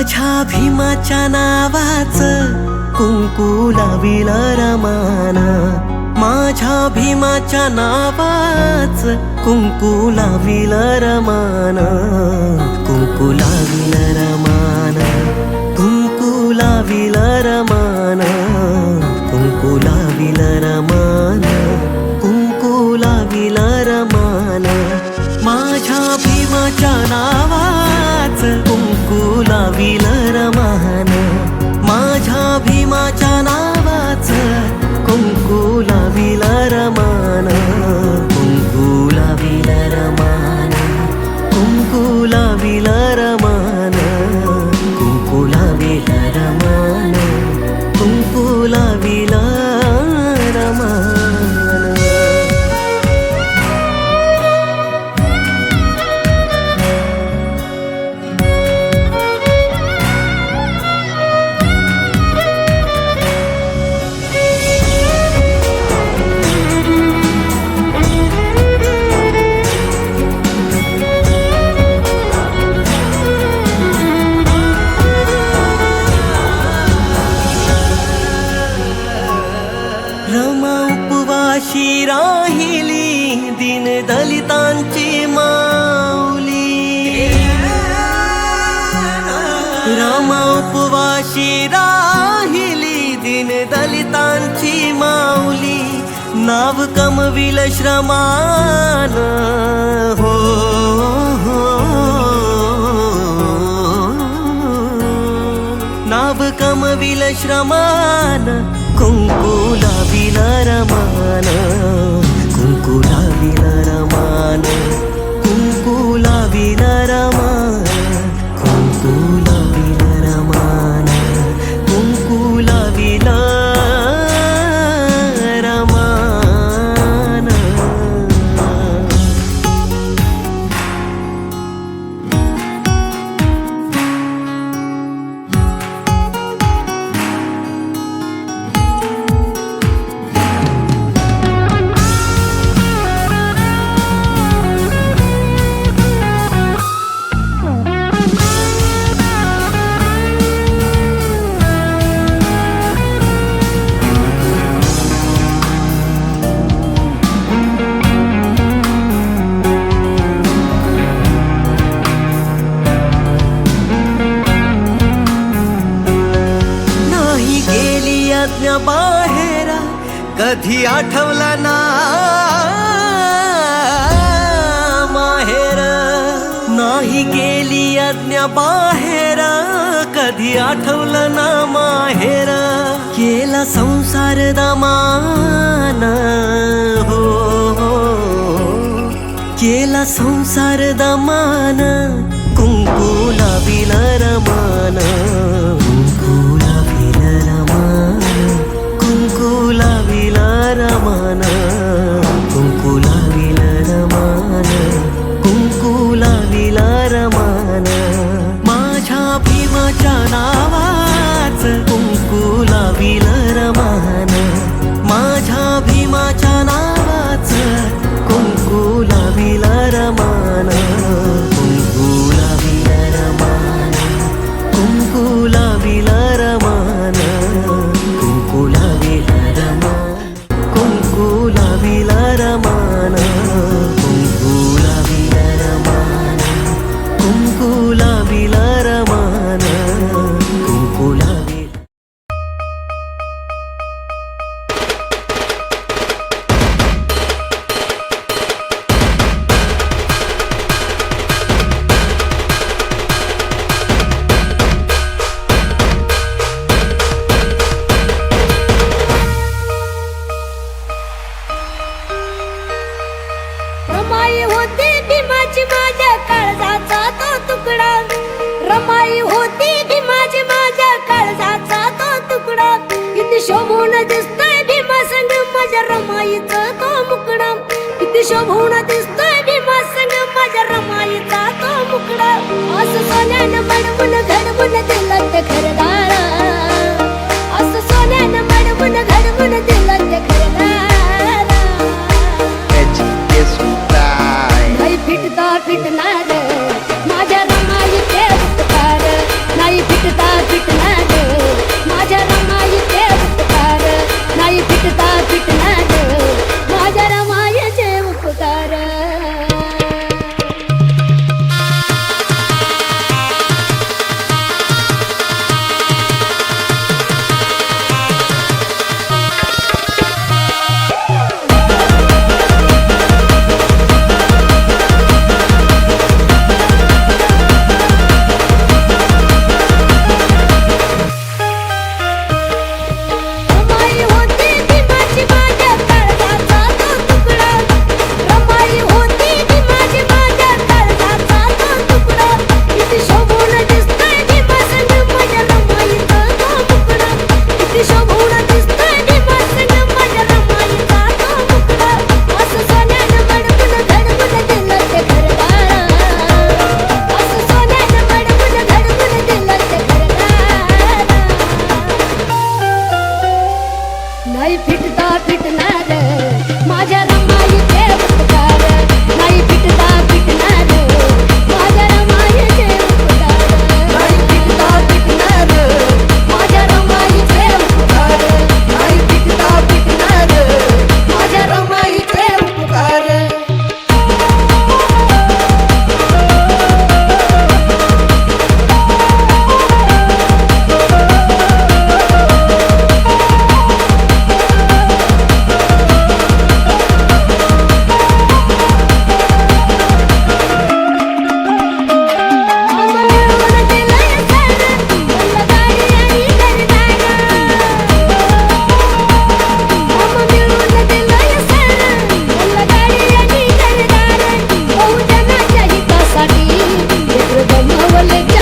माझ्या भीमाच्या नावाचं कुंकू लाविल रमान, माझ्या भीमाच्या नावाचं कुंकू लाविल रमान, कुंकू लाविल रमान, कुंकू लाविल रमान, कुंकू लाविल रमान, कुंकू लाविल रमान, माझ्या भीमाच्या नावाचं कुंकू लाविल रमान, माझ्या भीमाच्या नावाचं कुंकू लाविल रमान, कुंकू लाविल रमान, कुंकू लाविल रमान, कुंकू लाविल रमान, कुंकू लाविल रमान. रमा उपवाशी राहिली दीन दलितांची माऊली, रमा उपवाशी राहिली दीन दलितांची माऊली, नाव कमविल श्रमान हो, नाव कमविल श्रमान, कुंकू लाविल रमान, कुंकू लाविल रमान, कुंकू लाविल रमान, कुंकू लाविल रमान, कुंकू लाविल रमान. बाहेर कधी आठवला ना माहेर, नाही गेली आज्ञा बाहेर कधी आठवलं ना माहेर, केला संसार दमान हो, केला संसार दमान, कुंकू लाविल रमान, कुंकू लाविल रमान, कुंकू लाविल रमान, कुंकू लाविल रमान, कुंकू लाविल रमान, माझ्या भीमाच्या नावाचं कुंकू लाविल रमान, माझ्या भीमाच्या नावाचं कुंकू लाविल रमान, कुंकू लाविल रमान, कुंकू लाविल रमान, कुंकू लाविल रमान, कुंकू लाविल रमान, कुंकू लाविल रमान, कुंकू लाविल रमान, कुंकू लाविल. रमाई होती भीमाची माझ्या काळजाचा तो तुकडा, रमाई होती भीमाची माझ्या काळजाचा तो तुकडा, किती शोभून दिसतोय भीमा संग माझ्या रमाईचा तो मुकडा, किती शोभून दिसतोय भीमा संग माझ्या रमाईचा तो मुकडा, असं सोन्यानं मडवून घडवून दिलं ते घरदारा, असं सोन्यानं मडवून घडवून दिलं ते घरदारा. नाही फिटता फिटणार माझ्या रमाई ते नाही बोले